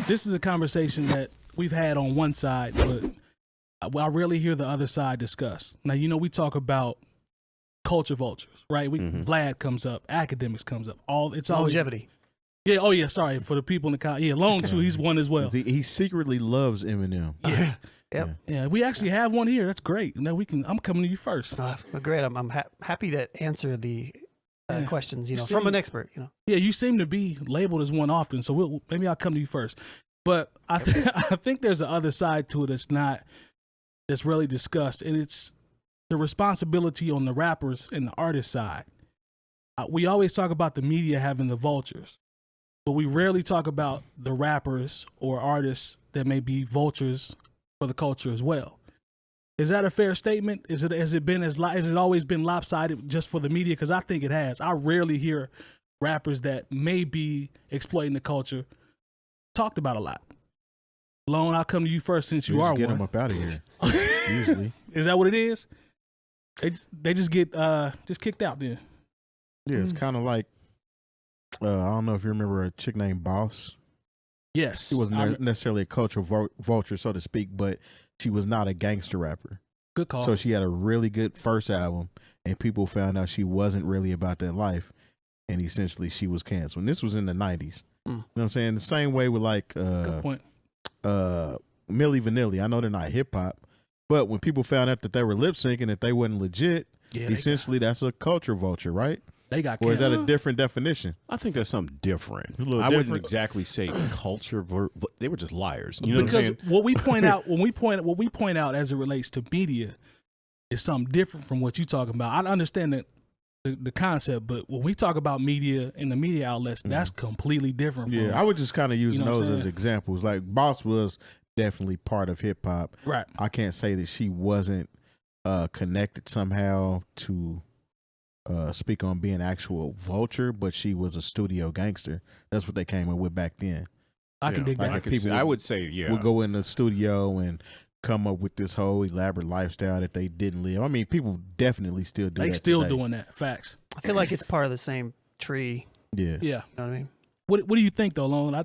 this is a conversation that we've had on one side, but I rarely hear the other side discussed. Now, we talk about culture vultures, right? Vlad comes up, academics comes up. It's always Longevity. Yeah. Oh yeah. Sorry for the people in the comments. Yeah, Lone too. He's one as well. He secretly loves Eminem. Yeah. Yep. Yeah. We actually have one here. That's great. Now I'm coming to you first. Great. I'm happy to answer the questions. From an expert. Yeah. You seem to be labeled as one often, so maybe I'll come to you first. But I think there's the other side to it that's really discussed, and it's the responsibility on the rappers and the artist side. We always talk about the media having the vultures, but we rarely talk about the rappers or artists that may be vultures for the culture as well. Is that a fair statement? Has it always been lopsided just for the media? Because I think it has. I rarely hear rappers that may be exploiting the culture talked about a lot. Lone, I'll come to you first since you are one. Get them up out of here. Usually, is that what it is? They just get just kicked out then. Yeah, it's kind of like I don't know if you remember a chick named Boss. Yes, she wasn't necessarily a cultural vulture, so to speak, but she was not a gangster rapper. Good call. So she had a really good first album, and people found out she wasn't really about that life, and essentially she was canceled. And this was in the 90s. You know what I'm saying? The same way with like good point. Milli Vanilli. I know they're not hip hop, but when people found out that they were lip syncing, that they wasn't legit, essentially that's a culture vulture, right? They got canceled. Or is that a different definition? I think that's something different. I wouldn't exactly say culture. They were just liars. You know because what I'm saying? What we point out what we point out as it relates to media is something different from what you're talking about. I understand that the concept, but when we talk about media and the media outlets, that's completely different. Yeah, I would just kind of use those as examples. Like Boss was definitely part of hip hop. Right. I can't say that she wasn't connected somehow to speak on being actual vulture, but she was a studio gangster. That's what they came up with back then. I can dig that. I would say, would go in the studio and come up with this whole elaborate lifestyle that they didn't live. I mean, people definitely still do that. They still today. doing that. Facts. I feel like it's part of the same tree. Yeah. Yeah. You know what I mean? What do you think though, Lone?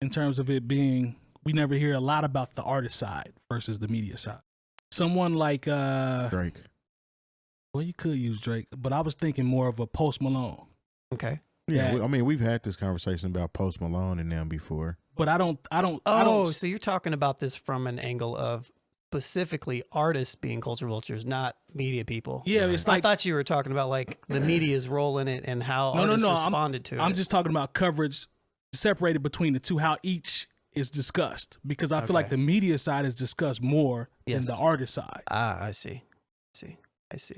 In terms of it being, we never hear a lot about the artist side versus the media side. Someone like Drake. Well, you could use Drake, but I was thinking more of a Post Malone. Okay. Yeah, I mean, we've had this conversation about Post Malone and them before. But I don't. So you're talking about this from an angle of specifically artists being culture vultures, not media people. Yeah, it's like, I thought you were talking about like the media's role in it and how artists responded to it. I'm just talking about coverage separated between the two, how each is discussed, because I feel like the media side is discussed more than the artist side. I see.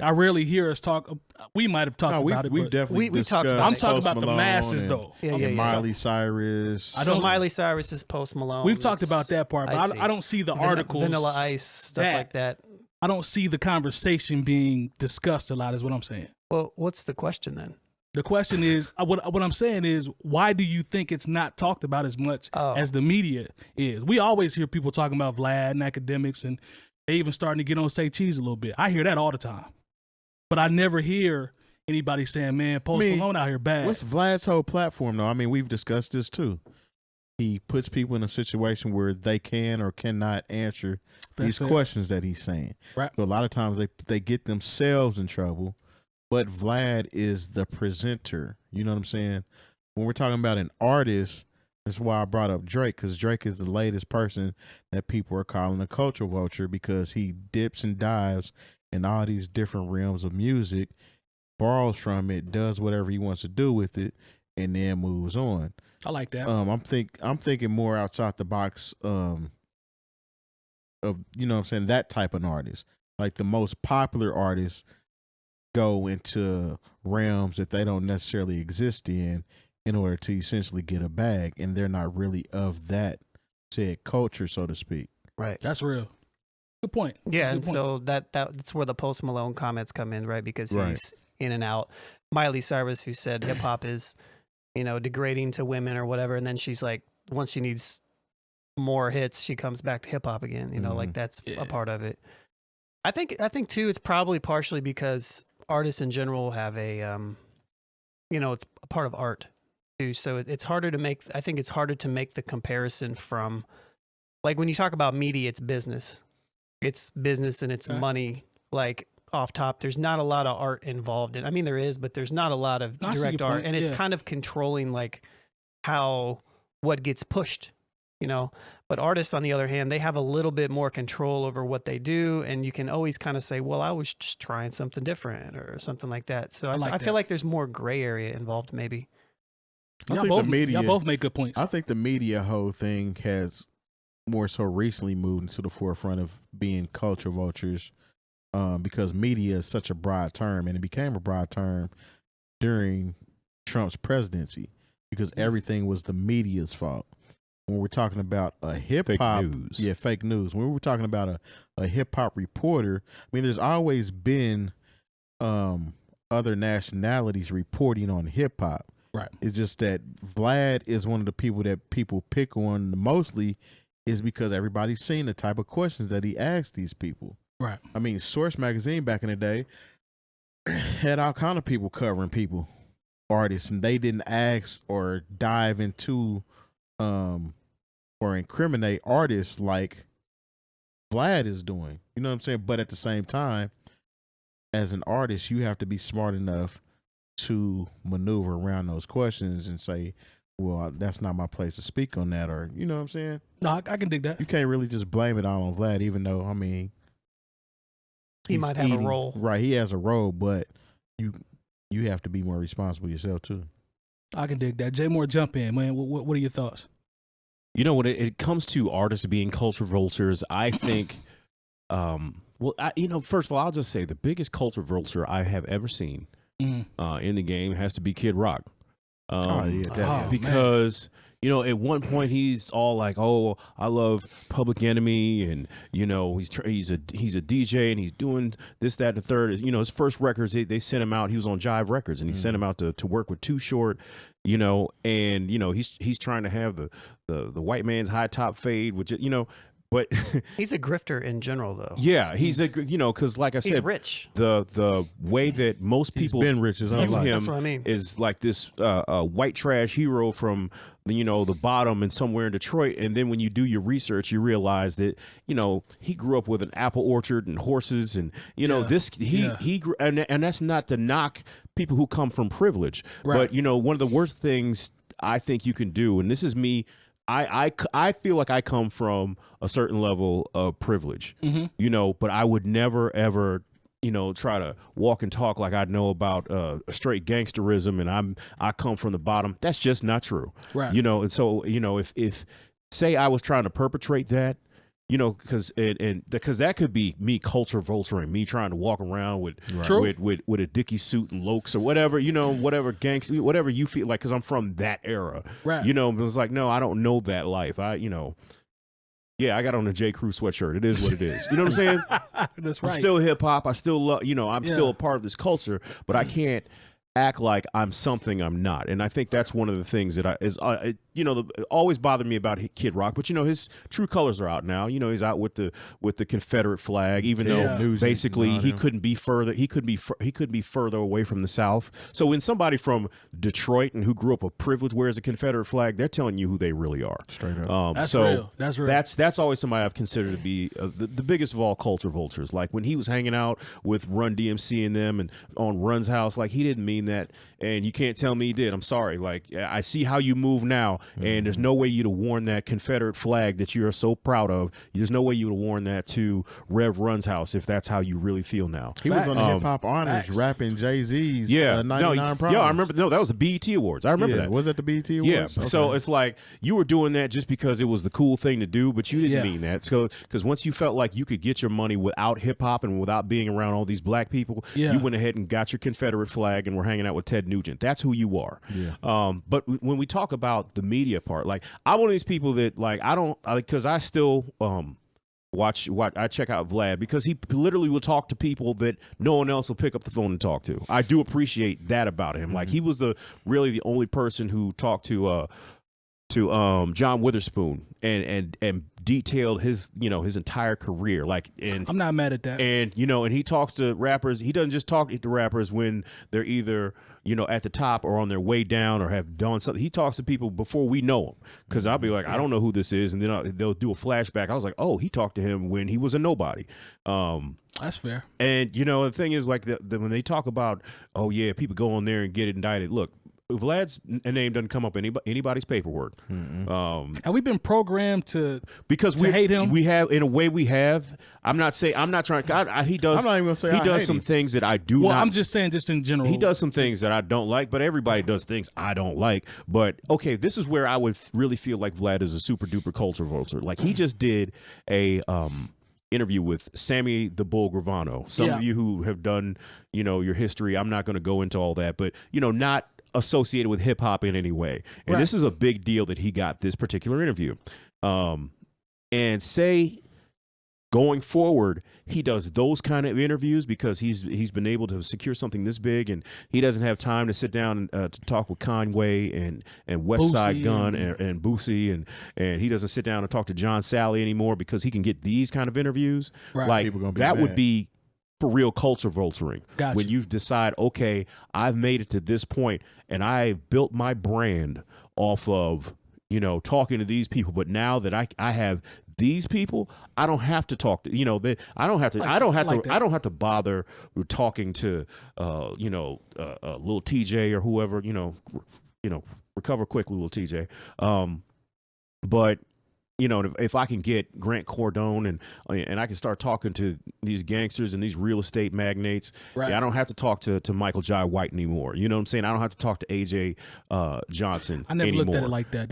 I rarely hear us talk. We might have talked about it. We've definitely we talked about it. I'm talking about the Malone masses, though. Yeah. Miley Cyrus. So Miley Cyrus is Post Malone. We've talked about that part, but I don't see the articles. Vanilla Ice, stuff like that. I don't see the conversation being discussed a lot, is what I'm saying. Well, what's the question then? The question is, what I'm saying is, why do you think it's not talked about as much as the media is? We always hear people talking about Vlad and academics, and they even starting to get on Say Cheese a little bit. I hear that all the time. But I never hear anybody saying, man, Post Malone out here bad. What's Vlad's whole platform, though? I mean, we've discussed this, too. He puts people in a situation where they can or cannot answer these questions that he's saying. Right. So a lot of times they get themselves in trouble, but Vlad is the presenter. You know what I'm saying? When we're talking about an artist, that's why I brought up Drake, because Drake is the latest person that people are calling a culture vulture, because he dips and dives in all these different realms of music, borrows from it, does whatever he wants to do with it, and then moves on. I like that. I'm thinking more outside the box of, you know what I'm saying, that type of artist. Like the most popular artists go into realms that they don't necessarily exist in order to essentially get a bag, and they're not really of that said culture, so to speak. Right. That's real. Good point. Yeah, and so that's where the Post Malone comments come in, right? Because he's in and out. Miley Cyrus, who said hip hop is, degrading to women or whatever, and then she's like, once she needs more hits, she comes back to hip hop again. Like that's a part of it. I think too, it's probably partially because artists in general have a, it's a part of art. too. So it's harder to make. I think it's harder to make the comparison from, like when you talk about media, it's business and it's money. Like off top, there's not a lot of art involved in. I mean, there is, but there's not a lot of direct art, and it's kind of controlling like what gets pushed, you know. But artists, on the other hand, they have a little bit more control over what they do, and you can always kind of say, well, I was just trying something different or something like that. So I feel like there's more gray area involved, maybe. Y'all both make good points. I think the media whole thing has more so recently moved into the forefront of being culture vultures, because media is such a broad term, and it became a broad term during Trump's presidency because everything was the media's fault. When we're talking about a hip hop, fake news. When we're talking about a hip hop reporter, I mean, there's always been other nationalities reporting on hip hop. Right. It's just that Vlad is one of the people that people pick on mostly, is because everybody's seen the type of questions that he asked these people. Right. I mean, Source magazine back in the day had all kind of people covering artists, and they didn't ask or dive into or incriminate artists like Vlad is doing. You know what I'm saying? But at the same time, as an artist, you have to be smart enough to maneuver around those questions and say, well, that's not my place to speak on that, or, you know what I'm saying? No, I can dig that. You can't really just blame it all on Vlad, even though, I mean, he might have a role. Right, he has a role, but you have to be more responsible yourself too. I can dig that. Jay Moore, jump in, man. What are your thoughts? You know, when it comes to artists being culture vultures, I think, first of all, I'll just say the biggest culture vulture I have ever seen in the game has to be Kid Rock. Because, you know, at one point he's all like, oh, I love Public Enemy, and, you know, he's a DJ and he's doing this, that, and the third. You know, his first records, they sent him out. He was on Jive Records, and he sent him out to work with Too Short, you know, and, you know, he's trying to have the white man's high top fade, which, you know, but he's a grifter in general, though. Yeah, he's because like I said, he's rich. The way that most people been rich his whole life. That's what I mean. Is like this white trash hero from the bottom and somewhere in Detroit, and then when you do your research, you realize that he grew up with an apple orchard and horses, and he grew, and that's not to knock people who come from privilege, right. But one of the worst things I think you can do, and this is me. I feel like I come from a certain level of privilege, but I would never, ever, try to walk and talk like I know about straight gangsterism and I come from the bottom. That's just not true. Right. And so, if say I was trying to perpetrate that, because that could be me culture vulturing, me trying to walk around with a Dickie suit and lokes or whatever, whatever gangster, whatever you feel like, because I'm from that era, right? It was like, no, I don't know that life. I got on a J. Crew sweatshirt. It is what it is. You know what I'm saying? That's right. I'm still hip hop. I still love, I'm still a part of this culture, but I can't act like I'm something I'm not. And I think that's one of the things that always bothered me about Kid Rock. But his true colors are out now. He's out with the Confederate flag, even though basically he couldn't be further. He could be further away from the South. So when somebody from Detroit and who grew up with privilege wears a Confederate flag, they're telling you who they really are. Straight up. That's real. That's real. That's always somebody I've considered to be the biggest of all culture vultures. Like when he was hanging out with Run DMC and them and on Run's house, like he didn't mean that, and you can't tell me he did. I'm sorry. Like I see how you move now, and there's no way you'd have worn that Confederate flag that you're so proud of. There's no way you would have worn that to Rev Run's house if that's how you really feel now. He was on the Hip Hop Honors rapping Jay-Z's 99 Problems. Yeah, I remember. No, that was the BET Awards. I remember that. Was that the BET Awards? Yeah. Okay. So it's like you were doing that just because it was the cool thing to do, but you didn't mean that. So because once you felt like you could get your money without hip hop and without being around all these black people, you went ahead and got your Confederate flag and were hanging out with Ted Nugent. That's who you are. Yeah. But when we talk about the media part, like I'm one of these people that like because I still I check out Vlad because he literally will talk to people that no one else will pick up the phone and talk to. I do appreciate that about him. Like he was really the only person who talked to John Witherspoon and detailed his his entire career. Like, and I'm not mad at that. And and he talks to rappers. He doesn't just talk to rappers when they're either at the top or on their way down or have done something. He talks to people before we know him, because I'll be like, I don't know who this is, and then they'll do a flashback. I was like, oh, he talked to him when he was a nobody. That's fair. And the thing is, like, when they talk about, oh yeah, people go on there and get indicted. Look, Vlad's name doesn't come up in anybody's paperwork. Have we been programmed to we hate him? We have, in a way, we have. I'm not trying. He does. I'm not even gonna say he I does hate some him. things that I do Well, not. I'm just saying, just in general. He does some things that I don't like, but everybody does things I don't like. But okay, this is where I would really feel like Vlad is a super duper culture vulture. Like, he just did a interview with Sammy the Bull Gravano. Some of you who have done your history, I'm not going to go into all that, but not associated with hip hop in any way. And this is a big deal that he got this particular interview. And say going forward, he does those kind of interviews because he's been able to secure something this big, and he doesn't have time to sit down and to talk with Conway and West Side Gun and Boosie, and he doesn't sit down and talk to John Sally anymore because he can get these kind of interviews. Right. Like, People gonna be that would mad. be for real culture vulturing. Gotcha. When you decide, okay, I've made it to this point and I built my brand off of talking to these people, but now that I have these people, I don't have to talk to I don't have to bother with talking to little TJ or whoever, recover quick, little TJ. But if I can get Grant Cardone and I can start talking to these gangsters and these real estate magnates, I don't have to talk to Michael Jai White anymore. You know what I'm saying? I don't have to talk to AJ Johnson. I never anymore. looked at it like that.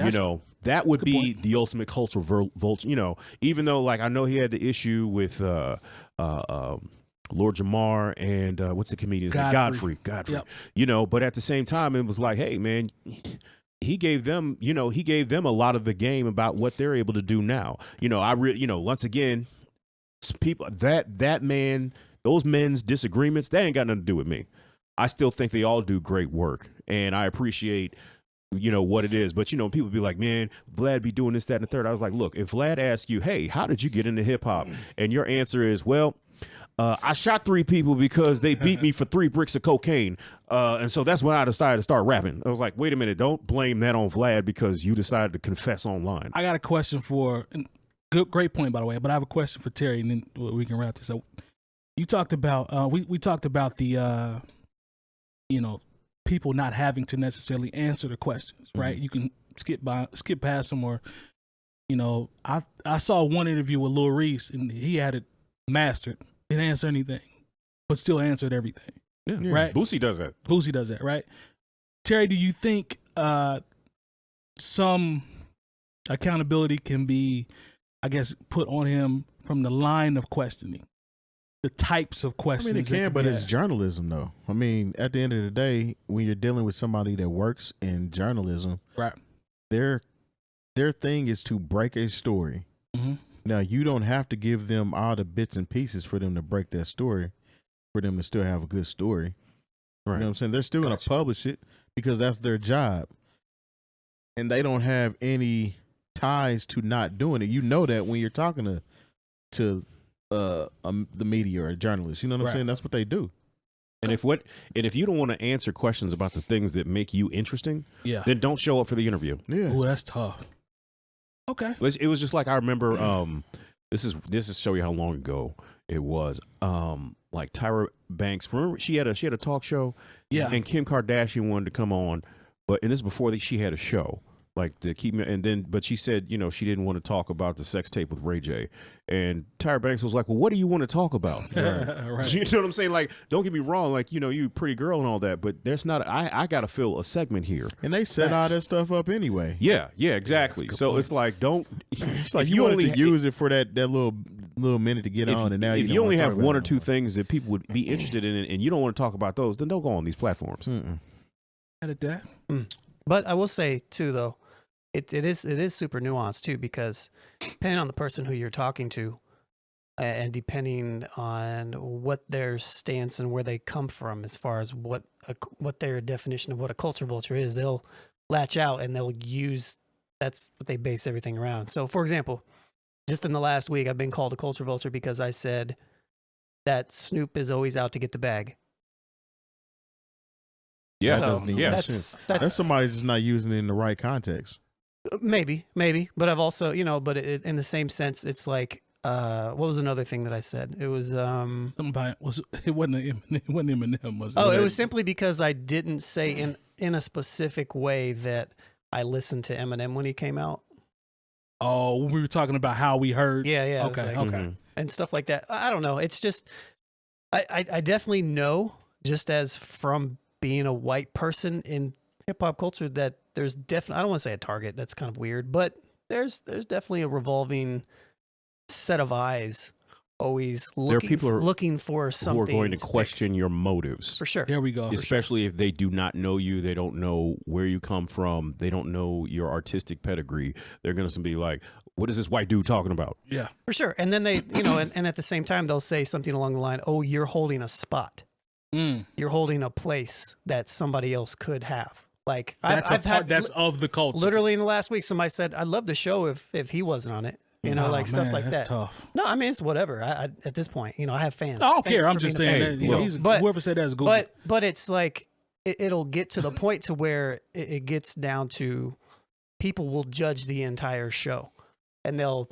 That would be point. the ultimate culture vulture. Even though, like, I know he had the issue with Lord Jamar and what's the comedian's name? Godfrey. Yep. But at the same time, it was like, hey, man. He gave them, a lot of the game about what they're able to do now. Once again, people that man, those men's disagreements, that ain't got nothing to do with me. I still think they all do great work, and I appreciate, what it is. But people be like, man, Vlad be doing this, that, and the third. I was like, look, if Vlad asks you, hey, how did you get into hip hop? And your answer is, well, I shot 3 people because they beat me for 3 bricks of cocaine. And so that's when I decided to start rapping. I was like, wait a minute, don't blame that on Vlad because you decided to confess online. I got a question great point, by the way, but I have a question for Terry, and then we can wrap this up. You talked about, we talked about the, people not having to necessarily answer the questions, right? You can skip past them, or, I saw one interview with Lil Reese, and he had it mastered. Didn't answer anything, but still answered everything. Yeah. Right? Boosie does that. Boosie does that, right? Terry, do you think some accountability can be, I guess, put on him from the line of questioning, the types of questions? I mean, it can, but it's journalism, though. I mean, at the end of the day, when you're dealing with somebody that works in journalism, right, their thing is to break a story. Mm-hmm. Now, you don't have to give them all the bits and pieces for them to break that story, for them to still have a good story. Right. You know what I'm saying? They're still going to publish it because that's their job. And they don't have any ties to not doing it. You know that when you're talking to the media or a journalist. You know what I'm saying? That's what they do. And if you don't want to answer questions about the things that make you interesting, then don't show up for the interview. Yeah. Oh, that's tough. Okay. It was just like, I remember, this is show you how long ago it was. Like Tyra Banks, remember she had a talk show, and Kim Kardashian wanted to come on, and this is before she had a show, like to keep me. And then, but she said, she didn't want to talk about the sex tape with Ray J. And Tyra Banks was like, well, what do you want to talk about? Right. You know what I'm saying? Like, don't get me wrong, like, you pretty girl and all that, but there's not. I got to fill a segment here. And they set all that stuff up anyway. Yeah, exactly. So point. It's like, don't. It's like you only use it for that little minute to get on, and now if you only have one or two things that people would be interested in, and you don't want to talk about those, then don't go on these platforms. Edit that. But I will say too, though, it is super nuanced too, because depending on the person who you're talking to, and depending on what their stance and where they come from, as far as what their definition of what a culture vulture is, they'll latch out and they'll use, that's what they base everything around. So, for example, just in the last week, I've been called a culture vulture because I said that Snoop is always out to get the bag. Yeah, That doesn't even yeah. make sense. That's somebody just not using it in the right context. Maybe. But I've also, but in the same sense, it's like, what was another thing that I said? It was, Somebody it wasn't Eminem, was it? oh, it was simply because I didn't say in a specific way that I listened to Eminem when he came out. Oh, we were talking about how we heard. Yeah. Okay, Like, okay. and stuff like that. I don't know. It's just, I definitely know, just as from being a white person in hip hop culture, that there's definitely, I don't want to say a target, that's kind of weird, but there's definitely a revolving set of eyes always looking, people looking for something who are going to pick. question your motives. For sure. There we go. Especially if they do not know you, they don't know where you come from, they don't know your artistic pedigree. They're going to be like, what is this white dude talking about? Yeah. For sure. And then they, and at the same time, they'll say something along the line, oh, you're holding a spot. You're holding a place that somebody else could have. Like I've had that's of the culture. Literally in the last week, somebody said, I'd love the show if he wasn't on it. Like stuff like that's that. Tough. No, I mean, it's whatever. I at this point, I have fans. I don't Thanks care. I'm for just being a saying fan. that whoever said that's good. But it's like it'll get to the point to where it gets down to people will judge the entire show, and they'll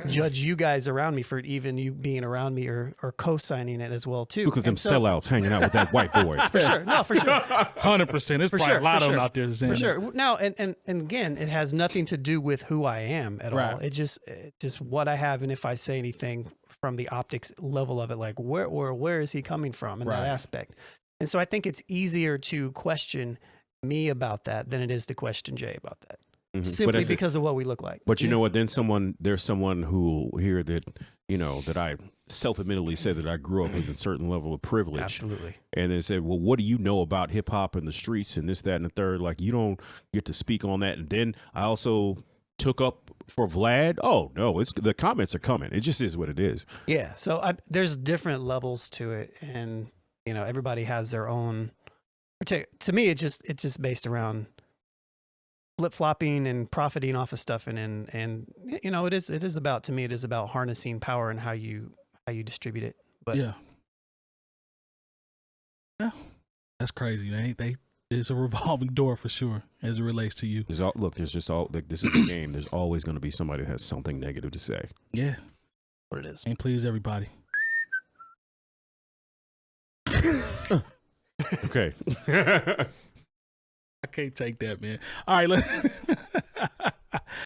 judge you guys around me for even you being around me or co-signing it as well too. Look at them sellouts hanging out with that white boy. For sure. No, for sure. 100%. There's probably a lot of them out there saying for sure. Now, and again, it has nothing to do with who I am at all. It's just what I have, and if I say anything from the optics level of it, like where is he coming from in that aspect? And so I think it's easier to question me about that than it is to question Jay about that. Simply because of what we look like. But you know what? Then there's someone who here that, that I self-admittedly said that I grew up with a certain level of privilege. Absolutely. And they said, well, what do you know about hip hop and the streets and this, that, and the third? Like, you don't get to speak on that. And then I also took up for Vlad. Oh, no, the comments are coming. It just is what it is. Yeah. So there's different levels to it. And, everybody has their own. To me, it's just based around flip-flopping and profiting off of stuff, and it is about, to me, it is about harnessing power and how you distribute it. But yeah, that's crazy. It's a revolving door for sure as it relates to you. This is the game. There's always going to be somebody that has something negative to say. Yeah, what it is. Ain't please everybody. Okay. I can't take that, man. All right,